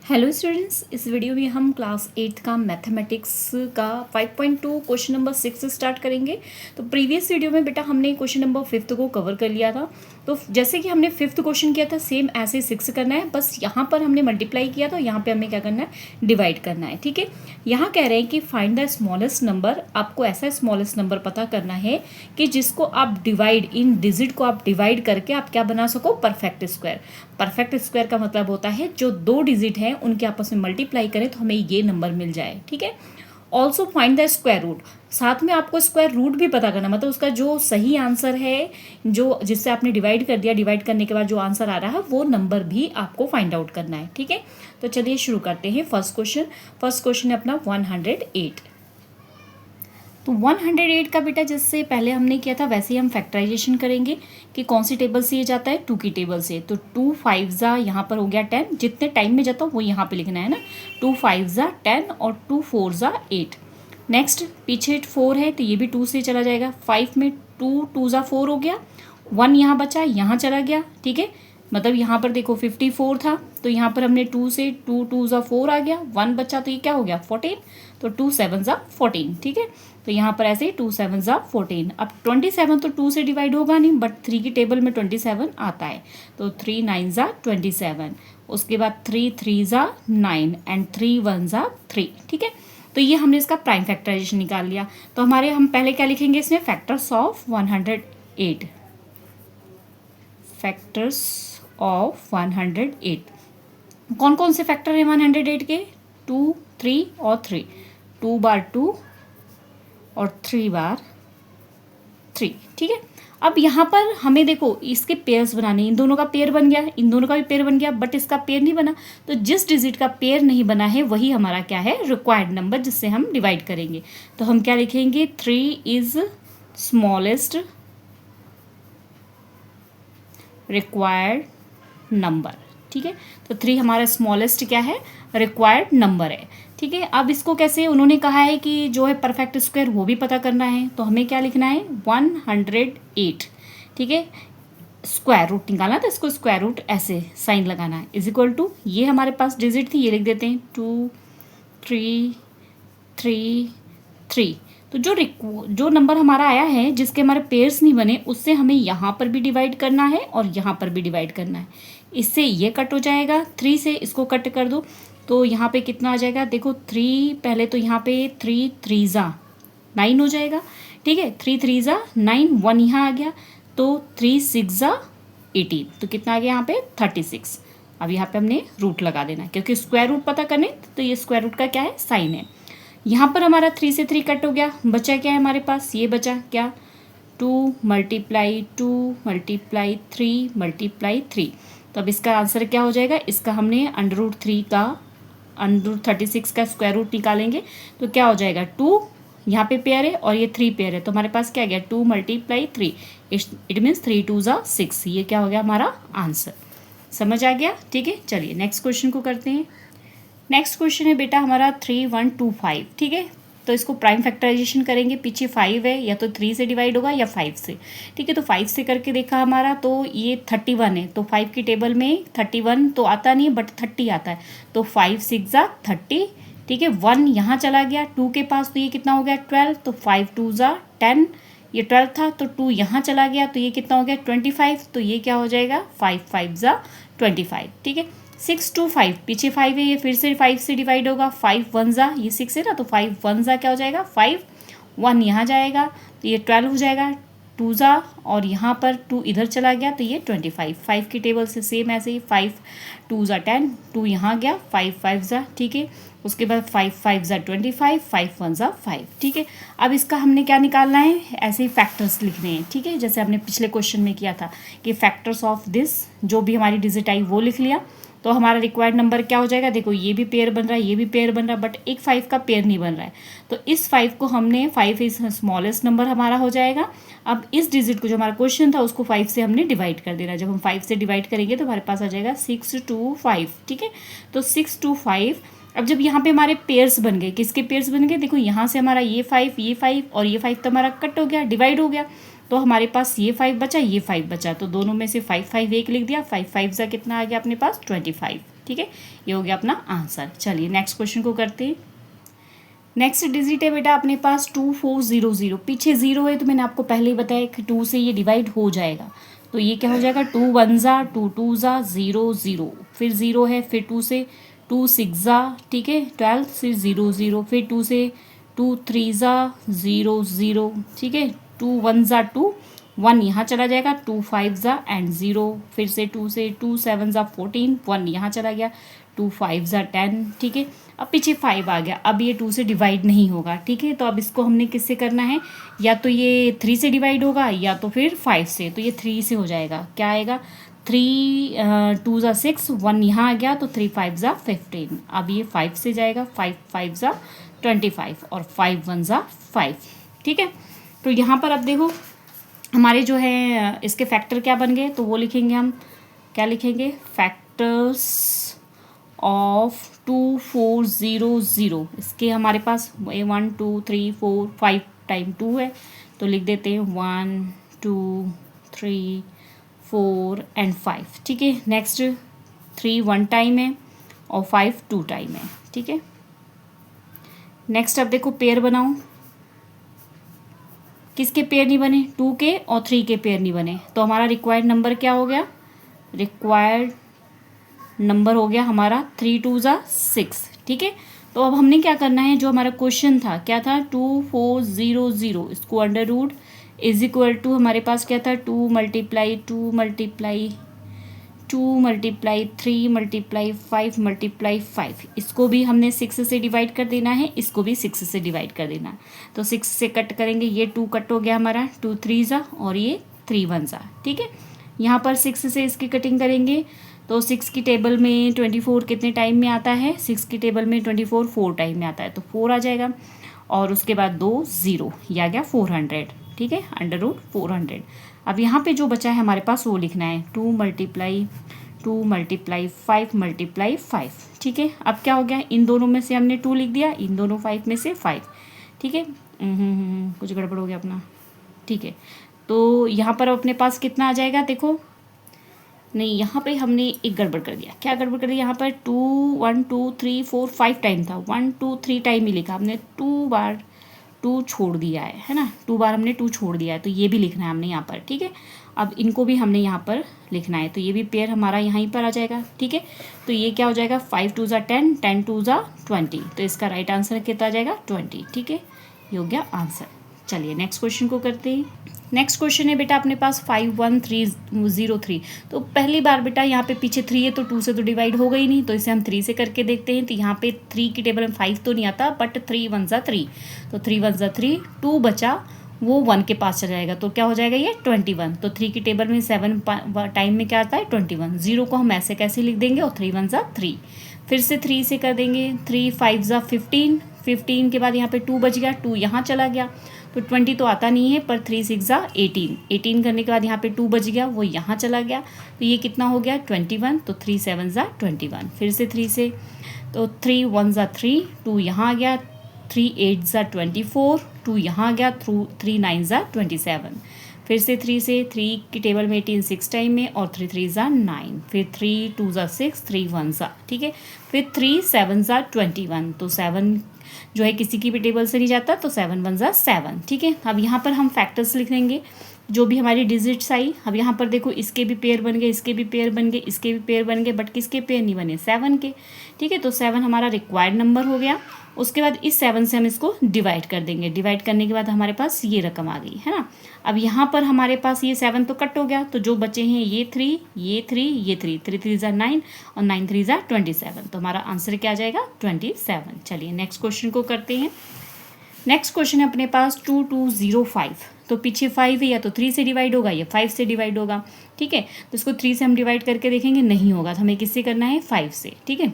Hello students, इस video में हम क्लास 8 का मैथमेटिक्स का 5.2 क्वेश्चन नंबर 6 स्टार्ट करेंगे। तो प्रीवियस वीडियो में बेटा हमने क्वेश्चन नंबर 5 को कवर कर लिया था। तो जैसे कि हमने 5th क्वेश्चन किया था सेम ऐसे 6 करना है, बस यहाँ पर हमने मल्टीप्लाई किया तो यहाँ पे हमें क्या करना है, डिवाइड करना है। ठीक है, यहाँ कह रहे हैं कि फाइंड द स्मॉलेस्ट नंबर। आपको ऐसा स्मॉलेस्ट नंबर पता करना है कि जिसको आप डिवाइड इन डिजिट को आप डिवाइड करके आप क्या बना सको, परफेक्ट स्क्वायर। परफेक्ट स्क्वायर का मतलब होता है जो दो डिजिट हैं उनके आपस में मल्टीप्लाई करें तो हमें ये नंबर मिल जाए। ठीक है, also find the square root. साथ में आपको स्क्वायर रूट भी पता करना, मतलब उसका जो सही आंसर है, जो जिससे आपने डिवाइड कर दिया, डिवाइड करने के बाद जो आंसर आ रहा है वो नंबर भी आपको फाइंड आउट करना है। ठीक है, तो चलिए शुरू करते हैं। फर्स्ट क्वेश्चन है अपना 108। तो 108 का बेटा जैसे पहले हमने किया था वैसे ही हम फैक्टराइजेशन करेंगे कि कौन सी टेबल से ये जाता है, 2 की टेबल से। तो 2 5 ज़ा यहाँ पर हो गया 10, जितने टाइम में जाता हूँ वो यहाँ पे लिखना है ना। 2 5 ज़ा 10 और 2 4 ज़ा 8। नेक्स्ट पीछे 4 है तो ये भी 2 से चला जाएगा। 5 में 2 2 ज़ा 4 हो गया, 1 यहाँ बचा, यहाँ चला गया। ठीक है, मतलब यहाँ पर देखो 54 था तो यहाँ पर हमने 2 से 2 2 ज़ा 4 आ गया, 1 बचा तो ये क्या हो गया 14। तो 2 7 ज़ा 14। ठीक है, तो यहाँ पर ऐसे ही 2 7 ज़ा 14। अब 27 तो 2 से डिवाइड होगा नहीं, बट 3 की टेबल में 27 आता है। तो 3 9 ज़ा 27। उसके बाद 3 3 ज़ा 9 एंड 3 1 ज़ा 3। ठीक है, तो ये हमने इसका प्राइम फैक्टराइजेशन निकाल लिया। तो हम पहले क्या लिखेंगे इसमें, फैक्टर्स ऑफ 108। फैक्टर्स ऑफ 108 कौन कौन से फैक्टर हैं 108 के, 2 3 और 3। 2 बार 2 और 3 बार 3। ठीक है, अब यहाँ पर हमें देखो इसके पेयर्स बनाने, इन दोनों का पेयर बन गया, इन दोनों का भी पेयर बन गया, बट इसका पेयर नहीं बना। तो जिस डिजिट का पेयर नहीं बना है वही हमारा क्या है, रिक्वायर्ड नंबर, जिससे हम डिवाइड करेंगे। तो हम क्या लिखेंगे, 3 इज स्मॉलेस्ट रिक्वायर्ड नंबर। ठीक है, तो 3 हमारा स्मॉलेस्ट क्या है, रिक्वायर्ड नंबर है। ठीक है, अब इसको कैसे, उन्होंने कहा है कि जो है परफेक्ट स्क्वायर वो भी पता करना है। तो हमें क्या लिखना है, 108। ठीक है, स्क्वायर रूट निकालना था, इसको स्क्वायर रूट ऐसे साइन लगाना है, इज इक्वल टू, ये हमारे पास डिजिट थी, ये लिख देते हैं 2 3 3 3। तो जो नंबर हमारा आया है जिसके हमारे पेयर्स नहीं बने, उससे हमें यहाँ पर भी डिवाइड करना है और यहाँ पर भी डिवाइड करना है। इससे ये कट हो जाएगा, 3 से इसको कट कर दो तो यहाँ पे कितना आ जाएगा, देखो 3, पहले तो यहाँ पे 3 3 ज़ा 9 हो जाएगा। ठीक है, 3 3 ज़ा 9, 1 यहाँ आ गया, तो 3 6 ज़ा 18। तो कितना आ गया यहाँ पे 36। अब यहाँ पे हमने रूट लगा देना क्योंकि स्क्वायर रूट पता करने, तो ये स्क्वायर रूट का क्या है, साइन है। यहाँ पर हमारा 3 से 3 कट हो गया, बचा क्या है हमारे पास, ये बचा क्या, 2 मल्टीप्लाई 2 मल्टीप्लाई 3 मल्टीप्लाई 3। तो अब इसका आंसर क्या हो जाएगा, इसका हमने √3 का √36 का स्क्वायर रूट निकालेंगे तो क्या हो जाएगा, 2 यहाँ पे पेयर है और ये 3 पेयर है, तो हमारे पास क्या गया, 2 मल्टीप्लाई 3, इट मीन्स 3 2 ज़ा 6। ये क्या हो गया हमारा आंसर, समझ आ गया। ठीक है, चलिए नेक्स्ट क्वेश्चन को करते हैं। नेक्स्ट क्वेश्चन है बेटा हमारा 3125। ठीक है, तो इसको प्राइम फैक्टराइजेशन करेंगे, पीछे 5 है, या तो 3 से डिवाइड होगा या 5 से। ठीक है, तो 5 से करके देखा हमारा, तो ये 31 है, तो 5 की टेबल में 31 तो आता नहीं है बट 30 आता है, तो 5 6 ज़ा 30। ठीक है, 1 यहाँ चला गया 2 के पास, तो ये कितना हो गया 12, तो 5 2 ज़ा 10, ये 12 था तो 2 यहाँ चला गया तो ये कितना हो गया 25, तो ये क्या हो जाएगा 5 5 ज़ा 25। ठीक है, 6 2 5, पीछे 5 है, ये फिर से 5 से डिवाइड होगा, 5 1 ज़ा, ये 6 है ना, तो 5 1 ज़ा क्या हो जाएगा 5, 1 यहाँ जाएगा तो ये 12 हो जाएगा, 2 ज़ा और यहाँ पर 2 इधर चला गया तो ये 25। 5 की टेबल से सेम ऐसे ही 5 2 ज़ा 10, 2 यहाँ गया, 5 5 ज़ा। ठीक है, उसके बाद 5 5 ज़ा 25, 5 1 ज़ा 5। ठीक है, अब इसका हमने क्या निकालना है, ऐसे ही फैक्टर्स लिखने हैं। ठीक है, जैसे हमने पिछले क्वेश्चन में किया था कि फैक्टर्स ऑफ दिस, जो भी हमारी डिजिट आई वो लिख लिया, तो हमारा रिक्वायर्ड नंबर क्या हो जाएगा, देखो ये भी पेयर बन रहा है, ये भी पेयर बन रहा है, बट एक 5 का पेयर नहीं बन रहा है। तो इस 5 को हमने, 5 इज स्मॉलेस्ट नंबर हमारा हो जाएगा। अब इस डिजिट को, जो हमारा क्वेश्चन था, उसको 5 से हमने डिवाइड कर देना। जब हम 5 से डिवाइड करेंगे तो हमारे पास आ जाएगा 6 2 5। ठीक है, तो 6 2 5। अब जब यहाँ पे हमारे पेयर्स बन गए, किसके पेयर्स बन गए, देखो यहाँ से हमारा ये 5 और ये 5 तो हमारा कट हो गया, डिवाइड हो गया, तो हमारे पास ये 5 बचा, ये 5 बचा, तो दोनों में से 5 5 एक लिख दिया, 5 5 ज़ा कितना आ गया अपने पास 25। ठीक है, ये हो गया अपना आंसर। चलिए नेक्स्ट क्वेश्चन को करते हैं। नेक्स्ट डिजिट है बेटा अपने पास 2400, पीछे 0 है तो मैंने आपको पहले ही बताया कि 2 से ये डिवाइड हो जाएगा, तो ये क्या हो जाएगा 2 1 ज़ा 2 2 ज़ा 0 0, फिर 0 है, फिर 2 से 2 6 ज़ा, ठीक है 12, फिर 0 0, फिर 2 से 2 3 ज़ा 0 0, ठीक है 2 1 ज़ा 2 1 यहाँ चला जाएगा, 2 5 ज़ा एंड 0, फिर से 2 से 2 7 ज़ा 14 1 यहाँ चला गया, 2 5 ज़ा 10, ठीक है। अब पीछे 5 आ गया, अब ये 2 से डिवाइड नहीं होगा, ठीक है। तो अब इसको हमने किससे करना है, या तो ये 3 से डिवाइड होगा या तो फिर 5 से, तो ये 3 से हो जाएगा। क्या आएगा 3 2 ज़ा 6 1 यहाँ आ गया, तो 3 5 ज़ा 15। अब ये 5 से जाएगा, 5 5 ज़ा 25 और 5 1 ज़ा 5, ठीक है। तो यहाँ पर अब देखो हमारे जो है इसके फैक्टर क्या बन गए, तो वो लिखेंगे हम, क्या लिखेंगे, फैक्टर्स ऑफ 2400। इसके हमारे पास 1 2 3 4 5 टाइम 2 है, तो लिख देते हैं 1 2 3 4 एंड 5, ठीक है। नेक्स्ट 3 1 टाइम है और 5 2 टाइम है, ठीक है। नेक्स्ट अब देखो पेयर बनाओ, किसके पेयर नहीं बने, 2 के और 3 के पेयर नहीं बने, तो हमारा रिक्वायर्ड नंबर क्या हो गया, रिक्वायर्ड नंबर हो गया हमारा 3 2 ज़ा 6, ठीक है। तो अब हमने क्या करना है, जो हमारा क्वेश्चन था क्या था 2400, इसको under root is equal to हमारे पास क्या था 2 multiply 2 multiply 2 multiply 3 multiply 5 multiply 5, इसको भी हमने 6 से डिवाइड कर देना है, इसको भी 6 से डिवाइड कर देना। तो 6 से कट करेंगे, ये 2 कट हो गया हमारा, 2 3 ज़ा और ये 3 1 ज़ा, ठीक है। यहाँ पर 6 से इसकी कटिंग करेंगे, तो 6 की टेबल में 24 कितने टाइम में आता है, 6 की टेबल में 24 4 टाइम में आता है, तो 4 आ जाएगा, और उसके बाद 2 0, यह आ गया 400, ठीक है, अंडर रूट 400। अब यहाँ पे जो बचा है हमारे पास वो लिखना है 2 मल्टीप्लाई 5 मल्टीप्लाई 5, ठीक है। अब क्या हो गया, इन दोनों में से हमने 2 लिख दिया, इन दोनों 5 में से 5, ठीक है। कुछ गड़बड़ हो गया अपना, ठीक है। तो यहाँ पर अपने पास कितना आ जाएगा, देखो नहीं, यहाँ पे हमने एक गड़बड़ कर दिया, क्या गड़बड़ कर दिया, यहाँ पर 2 1 2 3 4 5 टाइम था, 1 2 3 टाइम ही लिखा हमने, 2 बार 2 छोड़ दिया है ना, 2 बार हमने 2 छोड़ दिया है, तो ये भी लिखना है हमने यहाँ पर, ठीक है। अब इनको भी हमने यहाँ पर लिखना है, तो ये भी पेयर हमारा यहीं पर आ जाएगा, ठीक है। तो ये क्या हो जाएगा 5 2 ज़ा 10 10 2 ज़ा 20, तो इसका राइट आंसर कितना आ जाएगा 20, ठीक है, ये हो गया आंसर। चलिए नेक्स्ट क्वेश्चन को करते हैं। नेक्स्ट क्वेश्चन है बेटा अपने पास 51303, तो पहली बार बेटा यहाँ पे पीछे 3 है तो 2 से तो डिवाइड हो गई नहीं, तो इसे हम 3 से करके देखते हैं। तो यहाँ पे 3 की टेबल में 5 तो नहीं आता, बट 3 1 ज़ा 3, तो 3 1 ज़ा 3, 2 बचा वो 1 के पास चला जाएगा, तो क्या हो जाएगा ये 21। तो 3 की टेबल में 7 टाइम में क्या आता है 21, 0 को हम ऐसे कैसे लिख देंगे, और 3 1 ज़ा 3, फिर से 3 से कर देंगे, 3 5 ज़ा 15, 15 के बाद यहाँ पे 2 बच गया, 2 यहाँ चला गया, तो 20 तो आता नहीं है, पर 3 6 ज़ा 18, 18 करने के बाद यहाँ पे 2 बच गया, वो यहाँ चला गया, तो ये कितना हो गया 21, तो 3 7 ज़ा 21, फिर से 3 से, तो 3 1 ज़ा 3, 2 यहाँ आ गया, 3 8 ज़ा 24, 2 यहाँ आ गया, 3 9 ज़ा 27, फिर से 3 से, 3 की टेबल में 18 6 टाइम में, और 3 3 ज़ा 9, फिर 3 2 ज़ा 6, 3 1 ज़ा, ठीक है, फिर 3 7 ज़ा 21, तो 7 जो है किसी की भी टेबल से नहीं जाता, तो 7 1 ज़ा 7, ठीक है। अब यहाँ पर हम फैक्टर्स लिख लेंगे, जो भी हमारी डिजिट्स आई। अब यहाँ पर देखो इसके भी पेयर बन गए, इसके भी पेयर बन गए, इसके भी पेयर बन गए, बट किसके पेयर नहीं बने, 7 के, ठीक है। तो 7 हमारा रिक्वायर्ड नंबर हो गया। उसके बाद इस 7 से हम इसको डिवाइड कर देंगे, डिवाइड करने के बाद हमारे पास ये रकम आ गई, है ना। अब यहाँ पर हमारे पास ये 7 तो कट हो गया, तो जो बचे हैं ये 3 ये 3 ये 3, 3 3 ज़ा 9 और 9 3 ज़ा 27, तो हमारा आंसर क्या आ जाएगा 27। चलिए नेक्स्ट क्वेश्चन को करते हैं। नेक्स्ट क्वेश्चन है अपने पास 2205, तो पीछे 5 है, या तो 3 से डिवाइड होगा या 5 से डिवाइड होगा, ठीक है। तो इसको 3 से हम डिवाइड करके देखेंगे, नहीं होगा, तो हमें किससे करना है 5 से, ठीक है।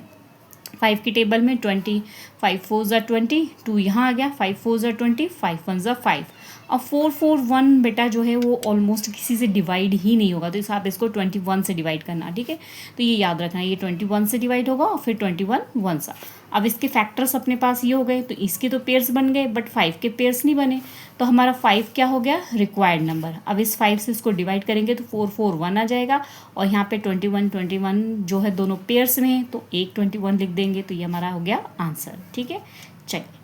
5 की टेबल में 20, 5 4 ज़ा 20, 2 यहाँ आ गया, 5 4 ज़ा 20, 5 1 ज़ा 5, अब 441 बेटा जो है वो ऑलमोस्ट किसी से डिवाइड ही नहीं होगा, तो इस आप इसको 21 से डिवाइड करना, ठीक है। तो ये याद रखना, ये 21 से डिवाइड होगा और फिर 21 वन सा। अब इसके फैक्टर्स अपने पास ये हो गए, तो इसके तो पेयर्स बन गए बट 5 के पेयर्स नहीं बने, तो हमारा 5 क्या हो गया, रिक्वायर्ड नंबर। अब इस 5 से इसको डिवाइड करेंगे तो 441 आ जाएगा, और यहाँ पे 21 जो है दोनों पेयर्स में है, तो एक 21 लिख देंगे, तो ये हमारा हो गया आंसर, ठीक है। चलिए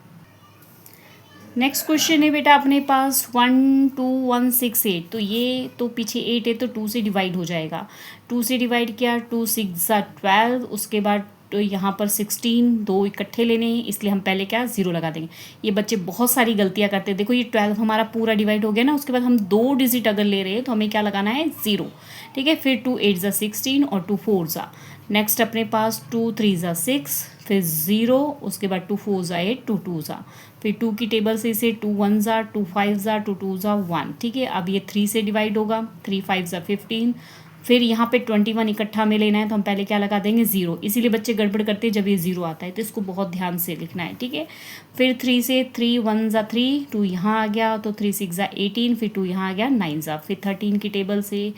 नेक्स्ट क्वेश्चन है बेटा अपने पास 1 2 1 6 8, तो ये तो पीछे 8 है तो 2 से डिवाइड हो जाएगा, 2 से डिवाइड किया, 2 6 12, उसके बाद तो यहाँ पर 16, दो इकट्ठे लेने हैं इसलिए हम पहले क्या 0 लगा देंगे। ये बच्चे बहुत सारी गलतियाँ करते हैं, देखो ये 12 हमारा पूरा डिवाइड हो गया ना, उसके बाद हम 2 डिजिट अगर ले रहे हैं तो हमें क्या लगाना है 0, ठीक है। फिर 2 8 16 और 2 4 नेक्स्ट अपने पास 2 3 6, फिर 0, उसके बाद 2 4 8, 2 2 फिर 2 की टेबल से इसे 2 1 2 5 2 2 1, ठीक है। अब ये 3 से डिवाइड होगा, 3 5 15, फिर यहाँ पे 21 इकट्ठा में लेना है तो हम पहले क्या लगा देंगे 0, इसीलिए बच्चे गड़बड़ करते हैं जब ये 0 आता है, तो इसको बहुत ध्यान से लिखना है, ठीक है। फिर 3 से 3 1 3, 2 यहाँ आ गया तो 3 6 18, फिर 2 यहाँ आ गया 9 फिर 13 की टेबल से,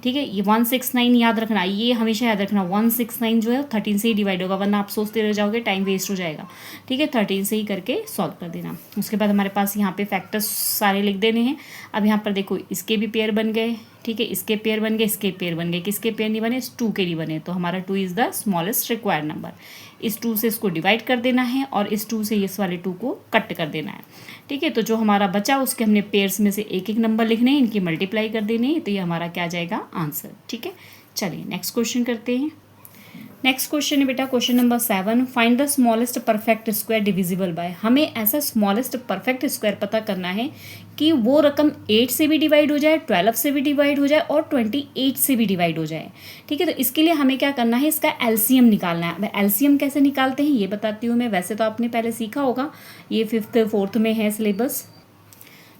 ठीक है। ये 169 याद रखना, ये हमेशा याद रखना, 169 जो है 13 से ही डिवाइड होगा, वरना आप सोचते रह जाओगे, टाइम वेस्ट हो जाएगा, ठीक है। 13 से ही करके सॉल्व कर देना। उसके बाद हमारे पास यहाँ पे फैक्टर्स सारे लिख देने हैं। अब यहाँ पर देखो इसके भी पेयर बन गए, ठीक है, इसके पेयर बन गए, इसके पेयर बन गए, किसके पेयर नहीं बने, 2 के नहीं बने, तो हमारा 2 is the smallest required number. इस 2 से इसको डिवाइड कर देना है और इस 2 से इस वाले 2 को कट कर देना है, ठीक है। तो जो हमारा बचा उसके हमने पेयर्स में से एक एक नंबर लिखने हैं, इनकी मल्टीप्लाई कर देनी है, तो ये हमारा क्या जाएगा आंसर, ठीक है। चलिए नेक्स्ट क्वेश्चन करते हैं। नेक्स्ट क्वेश्चन है बेटा question number 7, find the smallest perfect square divisible by. हमें ऐसा स्मॉलेस्ट परफेक्ट स्क्वायर पता करना है कि वो रकम 8 से भी डिवाइड हो जाए, 12 से भी डिवाइड हो जाए और 28 से भी डिवाइड हो जाए, ठीक है। तो इसके लिए हमें क्या करना है, इसका एलसीएम निकालना है। अब एलसीएम कैसे निकालते हैं ये बताती हूँ मैं, वैसे तो आपने पहले सीखा होगा, ये 5th 4th में है सिलेबस।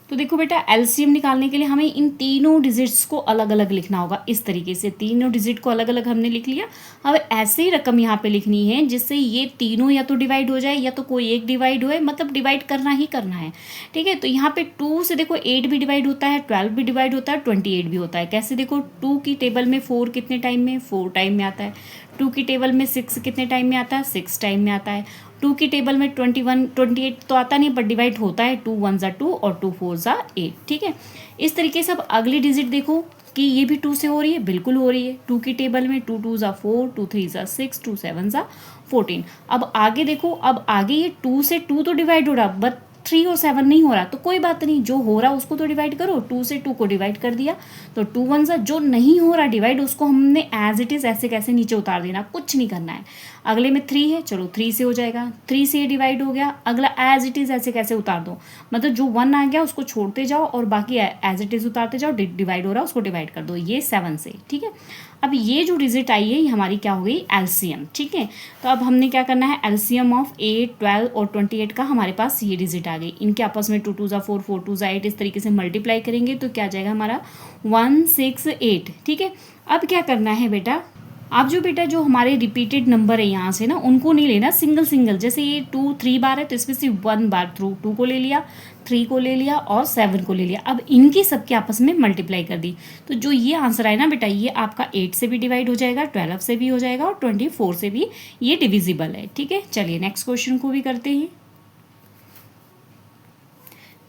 तो देखो बेटा एलसीएम निकालने के लिए हमें इन तीनों डिजिट्स को अलग अलग लिखना होगा, इस तरीके से तीनों डिजिट को अलग अलग हमने लिख लिया। अब ऐसे ही रकम यहाँ पे लिखनी है जिससे ये तीनों या तो डिवाइड हो जाए या तो कोई एक डिवाइड होए, मतलब डिवाइड करना ही करना है, ठीक है। तो यहाँ पे 2 से देखो 8 भी डिवाइड होता है, 12 भी डिवाइड होता है, 28 भी होता है। कैसे देखो, 2 की टेबल में 4 कितने टाइम में, 4 टाइम में आता है। 2 की टेबल में 6 कितने टाइम में आता है, 6 टाइम में आता है। 2 की टेबल में 21 28 तो आता नहीं बट डिवाइड होता है, 2 1 2 और 2 4 8, ठीक है। इस तरीके से अब अगली डिजिट देखो कि ये भी 2 से हो रही है, बिल्कुल हो रही है। 2 की टेबल में 2 2 4, 2 3 6, 2 7 14। अब आगे देखो, अब आगे ये 2 से 2 तो डिवाइड हो रहा, बट 3 और 7 नहीं हो रहा, तो कोई बात नहीं, जो हो रहा उसको तो डिवाइड करो। 2 से 2 को डिवाइड कर दिया, तो 2 1 जो नहीं हो रहा डिवाइड उसको हमने एज इट इज़ ऐसे कैसे नीचे उतार देना, कुछ नहीं करना है। अगले में 3 है, चलो 3 से हो जाएगा, 3 से ये डिवाइड हो गया, अगला एज इट इज़ ऐसे कैसे उतार दो, मतलब जो 1 आ गया उसको छोड़ते जाओ और बाकी एज इट इज़ उतारते जाओ, डिवाइड हो रहा उसको डिवाइड कर दो, ये 7 से, ठीक है। अब ये जो डिजिट आई है ये हमारी क्या हो गई, एलसीएम, ठीक है। तो अब हमने क्या करना है, एलसीएम ऑफ 8 12 और 28 का हमारे पास ये डिजिट आ गई, इनके आपस में 2 2 4, 4 2 8 इस तरीके से मल्टीप्लाई करेंगे तो क्या जाएगा हमारा 168, ठीक है। अब क्या करना है बेटा, आप जो बेटा जो हमारे रिपीटेड नंबर है यहाँ से ना उनको नहीं लेना, सिंगल सिंगल, जैसे ये 2 3 बार है तो इसमें से 1 बार थ्रू 2 को ले लिया, 3 को ले लिया और 7 को ले लिया। अब इनकी सबके आपस में मल्टीप्लाई कर दी, तो जो ये आंसर आए ना बेटा ये आपका 8 से भी डिवाइड हो जाएगा, 12 से भी हो जाएगा और 24 से भी ये डिविजिबल है, ठीक है। चलिए नेक्स्ट क्वेश्चन को भी करते हैं।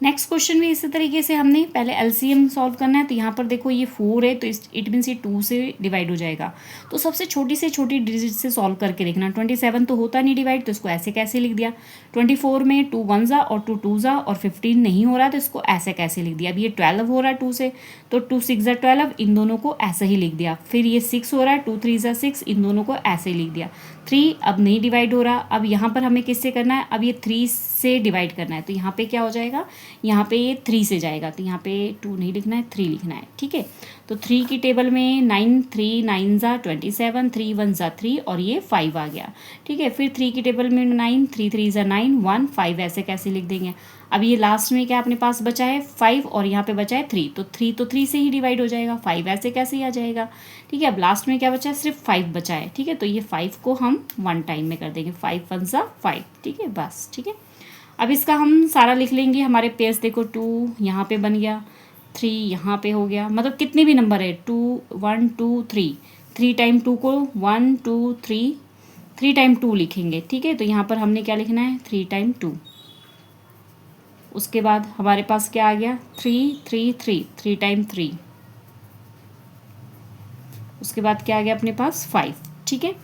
नेक्स्ट क्वेश्चन भी इसी तरीके से हमने पहले एलसीएम सॉल्व करना है, तो यहाँ पर देखो ये 4 है तो इट मीन्स ये 2 से डिवाइड हो जाएगा, तो सबसे छोटी से छोटी डिजिट से सॉल्व करके देखना। 27 तो होता नहीं डिवाइड, तो इसको ऐसे कैसे लिख दिया। 24 में 2 1 और 2 2 और 15 नहीं हो रहा तो इसको ऐसे कैसे लिख दिया। अब ये 12 हो रहा है 2 से, तो 2 6 12, इन दोनों को ऐसे ही लिख दिया। फिर ये 6 हो रहा है, 2 3 6, इन दोनों को ऐसे ही लिख दिया। 3 अब नहीं डिवाइड हो रहा, अब यहाँ पर हमें किससे करना है, अब ये 3 से डिवाइड करना है, तो यहाँ पे क्या हो जाएगा, यहाँ पे ये 3 से जाएगा, तो यहाँ पे 2 नहीं लिखना है 3 लिखना है, ठीक है। तो 3 की टेबल में 9 3 9 27, 3 1 3 और ये 5 आ गया, ठीक है। फिर 3 की टेबल में 9 3 3 9 1 5 ऐसे कैसे लिख देंगे। अब ये लास्ट में क्या अपने पास बचा है 5 और यहाँ पे बचा है 3, तो 3 से ही डिवाइड हो जाएगा, 5 ऐसे कैसे ही आ जाएगा, ठीक है। अब लास्ट में क्या बचा है, सिर्फ 5 बचा है, ठीक है। तो ये 5 को हम 1 टाइम में कर देंगे, 5 1 5, ठीक है, बस, ठीक है। अब इसका हम सारा लिख लेंगे। हमारे पेयर्स देखो 2 यहाँ पे बन गया, 3 यहाँ पे हो गया, मतलब कितने भी नंबर है 2 1 2 3, 3 टाइम 2 को 1 2 3, 3 टाइम 2 लिखेंगे, ठीक है। तो यहाँ पर हमने क्या लिखना है 3 टाइम 2। उसके बाद हमारे पास क्या आ गया 3 3 3, 3 टाइम 3। उसके बाद क्या आ गया अपने पास 5, ठीक है।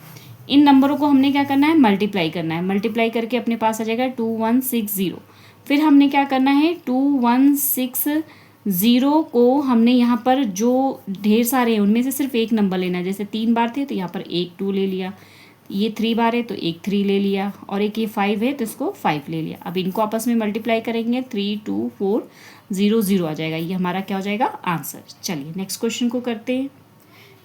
इन नंबरों को हमने क्या करना है मल्टीप्लाई करना है। मल्टीप्लाई करके अपने पास आ जाएगा 2160। फिर हमने क्या करना है 2160 को हमने यहाँ पर जो ढेर सारे हैं उनमें से सिर्फ एक नंबर लेना है। जैसे 3 बार थे तो यहाँ पर एक 2 ले लिया, ये 3 बार है तो एक 3 ले लिया, और एक ये 5 है तो इसको 5 ले लिया। अब इनको आपस में मल्टीप्लाई करेंगे 3 2 4 0 0 आ जाएगा। ये हमारा क्या हो जाएगा आंसर। चलिए नेक्स्ट क्वेश्चन को करते हैं।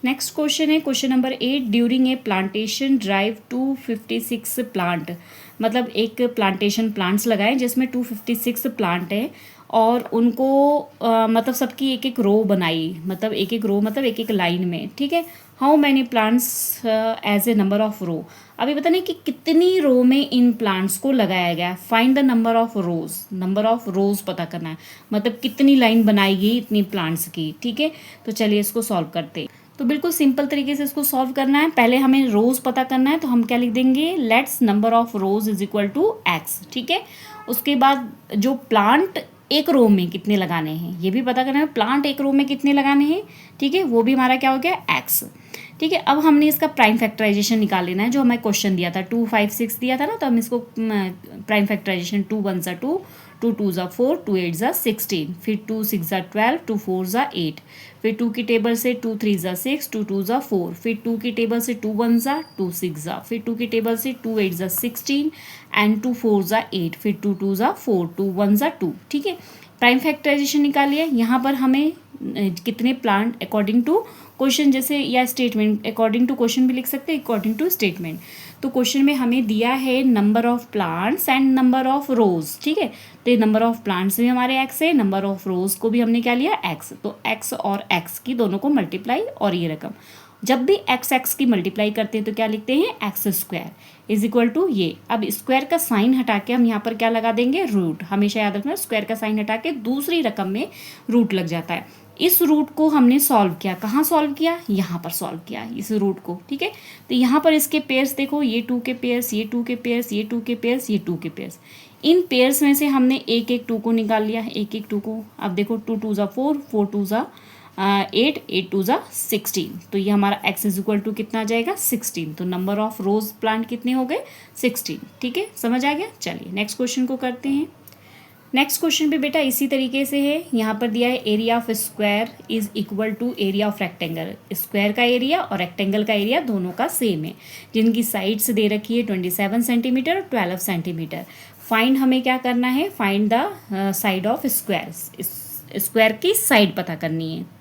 नेक्स्ट क्वेश्चन है question number 8। During a plantation drive 256 plant, मतलब एक प्लांटेशन प्लांट्स लगाए जिसमें 256 प्लांट है और उनको मतलब सबकी एक एक रो बनाई, मतलब एक एक रो मतलब एक एक लाइन में, ठीक है। How many plants as a number of row. अभी पता नहीं कि कितनी रो में इन प्लांट्स को लगाया गया है। Find the number of rose, number of रोज पता करना है, मतलब कितनी लाइन बनाई गई इतनी प्लांट्स की, ठीक है। तो चलिए इसको सॉल्व करते हैं। तो बिल्कुल सिंपल तरीके से इसको सॉल्व करना है। पहले हमें रोज पता करना है, तो हम क्या लिख देंगे let's number of rows is equal to x, ठीक है। उसके बाद जो प्लांट एक रो में कितने लगाने हैं ये भी पता करना है। प्लांट एक रो में कितने लगाने हैं, ठीक है, वो भी हमारा क्या हो गया एक्स, ठीक है। अब हमने इसका प्राइम फैक्टराइजेशन निकाल लेना है जो हमें क्वेश्चन दिया था 2 5 6 दिया था ना, तो हम इसको प्राइम फैक्टराइजेशन 2 1 ज़ा 2, 2 2 ज़ा 4, 2 8 ज़ा 16, फिर 2 6 ज़ा 12, 2 4 ज़ा 8, फिर 2 की टेबल से 2 3 ज़ा 6, 2 2 ज़ा 4, फिर 2 की टेबल से 2 1 ज़ा 2 6 ज़ा, फिर 2 की टेबल से 2 8 ज़ा 16 एंड 2 4 ज़ा 8, फिर 2 2 ज़ा 4, 2 1 ज़ा 2, ठीक है। प्राइम फैक्टराइजेशन निकालिए। यहाँ पर हमें कितने प्लांट अकॉर्डिंग टू क्वेश्चन, जैसे या स्टेटमेंट, अकॉर्डिंग टू क्वेश्चन भी लिख सकते हैं, अकॉर्डिंग टू स्टेटमेंट। तो क्वेश्चन में हमें दिया है number of plants and number of रोज, ठीक है। तो नंबर ऑफ प्लांट्स भी हमारे एक्स है, नंबर ऑफ रोज को भी हमने क्या लिया एक्स। तो एक्स और एक्स की दोनों को मल्टीप्लाई, और ये रकम जब भी एक्स एक्स की मल्टीप्लाई करते हैं तो क्या लिखते हैं x square is equal to ये। अब स्क्वायर का साइन हटा के हम यहाँ पर क्या लगा देंगे रूट। हमेशा याद रखना स्क्वायर का साइन हटा के दूसरी रकम में रूट लग जाता है। इस रूट को हमने सॉल्व किया, कहाँ सॉल्व किया, यहाँ पर सॉल्व किया इस रूट को, ठीक है। तो यहाँ पर इसके पेयर्स देखो, ये 2 के पेयर्स, ये 2 के पेयर्स, ये 2 के पेयर्स, ये 2 के पेयर्स। इन पेयर्स में से हमने एक एक 2 को निकाल लिया, एक एक 2 को। अब देखो 2 2 ज़ा 4, 4 2 ज़ा 8, 8 2 ज़ा 16। तो ये हमारा x इज इक्वल टू कितना आ जाएगा 16। तो नंबर ऑफ रोज प्लांट कितने हो गए 16, ठीक है, समझ आ गया। चलिए नेक्स्ट क्वेश्चन को करते हैं। नेक्स्ट क्वेश्चन भी बेटा इसी तरीके से है। यहाँ पर दिया है area of square is equal to area of rectangle. Square का एरिया और रेक्टेंगल का एरिया दोनों का सेम है, जिनकी साइड्स दे रखी है 27 सेंटीमीटर और 12 सेंटीमीटर। फाइंड हमें क्या करना है, find the side of square. Square की साइड पता करनी है।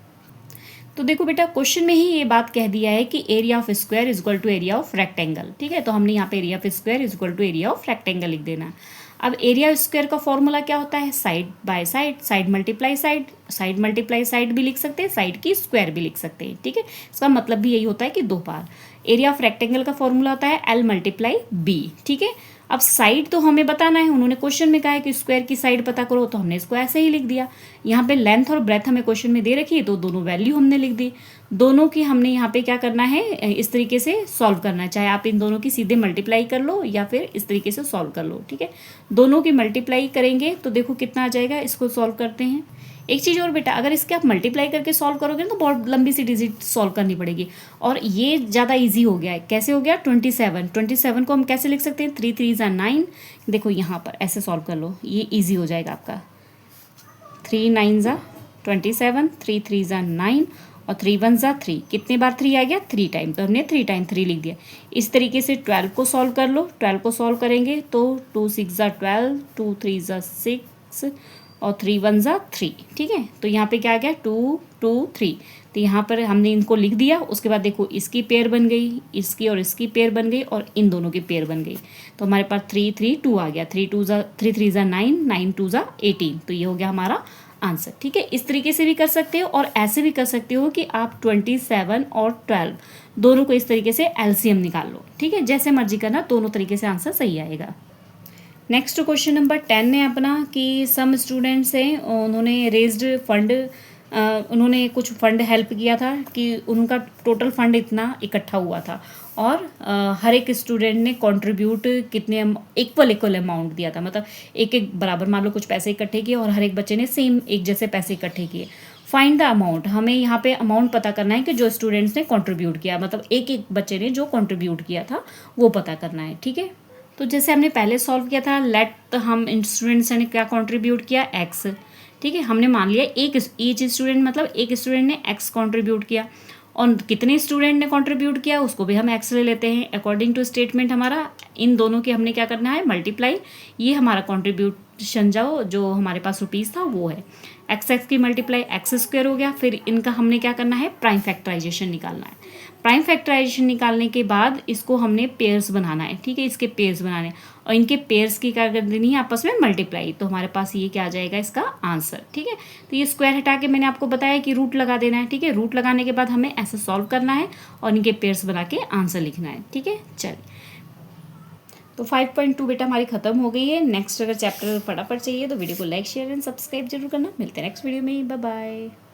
तो देखो बेटा क्वेश्चन में ही ये बात कह दिया है कि area of square is equal to area of rectangle, ठीक है। तो हमने यहाँ पे area of square is equal to area of rectangle लिख देना। अब एरिया स्क्वायर का फॉर्मूला क्या होता है, side by side, side multiply side, side multiply side भी लिख सकते हैं, साइड की स्क्वायर भी लिख सकते हैं, ठीक है। इसका मतलब भी यही होता है कि 2 बार। एरिया ऑफ रेक्टेंगल का फॉर्मूला होता है L मल्टीप्लाई B, ठीक है। अब साइड तो हमें बताना है, उन्होंने क्वेश्चन में कहा है कि स्क्वायर की साइड पता करो, तो हमने इसको ऐसे ही लिख दिया। यहाँ पे लेंथ और ब्रेथ हमें क्वेश्चन में दे रखी है, तो दोनों वैल्यू हमने लिख दी। दोनों की हमने यहाँ पे क्या करना है, इस तरीके से सॉल्व करना है। चाहे आप इन दोनों की सीधे मल्टीप्लाई कर लो या फिर इस तरीके से सॉल्व कर लो, ठीक है। दोनों की मल्टीप्लाई करेंगे तो देखो कितना आ जाएगा। इसको सॉल्व करते हैं। एक चीज़ और बेटा, अगर इसके आप मल्टीप्लाई करके सॉल्व करोगे ना तो बहुत लंबी सी डिजिट सॉल्व करनी पड़ेगी, और ये ज़्यादा इजी हो गया है। कैसे हो गया 27 को हम कैसे लिख सकते हैं 3 3 ज़ा 9। देखो यहाँ पर ऐसे सॉल्व कर लो, ये इजी हो जाएगा आपका। 3 9 ज़ा 27, 3 3 ज़ा 9 और 3 1 ज़ा 3। कितने बार 3 आ गया 3 टाइम, तो हमने 3 टाइम 3 लिख दिया। इस तरीके से 12 को सॉल्व कर लो। 12 को सॉल्व करेंगे तो 2 6 ज़ा 12, 2 3 ज़ा 6 और 3 1 ज़ा 3, ठीक है। तो यहाँ पे क्या आ गया 2 2 3। तो यहाँ पर हमने इनको लिख दिया। उसके बाद देखो इसकी पेयर बन गई, इसकी और इसकी पेयर बन गई, और इन दोनों की पेयर बन गई। तो हमारे पास 3 3 2 आ गया। 3 3 ज़ा 9, 9 2 ज़ा 18। तो ये हो गया हमारा आंसर, ठीक है। इस तरीके से भी कर सकते हो और ऐसे भी कर सकते हो कि आप 27 और 12 दोनों को इस तरीके से एलसीएम निकाल लो, ठीक है। जैसे मर्जी करना, दोनों तरीके से आंसर सही आएगा। नेक्स्ट क्वेश्चन नंबर 10 है अपना कि सम स्टूडेंट्स हैं, उन्होंने रेज्ड फंड, उन्होंने कुछ फंड हेल्प किया था कि उनका टोटल फंड इतना इकट्ठा हुआ था और हर एक स्टूडेंट ने कंट्रीब्यूट कितने इक्वल अमाउंट दिया था, मतलब एक एक बराबर मान लो कुछ पैसे इकट्ठे किए और हर एक बच्चे ने सेम एक जैसे पैसे इकट्ठे किए। फाइंड द अमाउंट, हमें यहाँ पे अमाउंट पता करना है कि जो स्टूडेंट्स ने कंट्रीब्यूट किया, मतलब एक एक बच्चे ने जो कंट्रीब्यूट किया था वो पता करना है। ठीक है, तो जैसे हमने पहले सॉल्व किया था, लेट हम स्टूडेंट्स ने क्या कंट्रीब्यूट किया, एक्स। ठीक है, हमने मान लिया एक ईच स्टूडेंट, मतलब एक स्टूडेंट ने एक्स कंट्रीब्यूट किया और कितने स्टूडेंट ने कंट्रीब्यूट किया उसको भी हम एक्स ले लेते हैं। अकॉर्डिंग टू स्टेटमेंट हमारा इन दोनों के हमने क्या करना है, मल्टीप्लाई। ये हमारा कंट्रीब्यूशन जो हमारे पास रुपीज़ था वो है, एक्स एक्स की मल्टीप्लाई एक्स स्क्वायर हो गया। फिर इनका हमने क्या करना है, प्राइम फैक्टराइजेशन निकालना है। प्राइम फैक्टराइजेशन निकालने के बाद इसको हमने पेयर्स बनाना है। ठीक है, इसके पेयर्स बनाने और इनके पेयर्स की क्या कर देनी है, आपस में मल्टीप्लाई। तो हमारे पास ये क्या आ जाएगा इसका आंसर। ठीक है, तो ये स्क्वायर हटा के मैंने आपको बताया कि रूट लगा देना है। ठीक है, रूट लगाने के बाद हमें ऐसे सॉल्व करना है और इनके पेयर्स बना के आंसर लिखना है। ठीक है, चलिए तो 5.2 बेटा हमारी खत्म हो गई है। नेक्स्ट अगर चैप्टर फटाफट चाहिए तो वीडियो को लाइक शेयर एंड सब्सक्राइब जरूर करना। मिलते हैं नेक्स्ट वीडियो में, बाय बाय।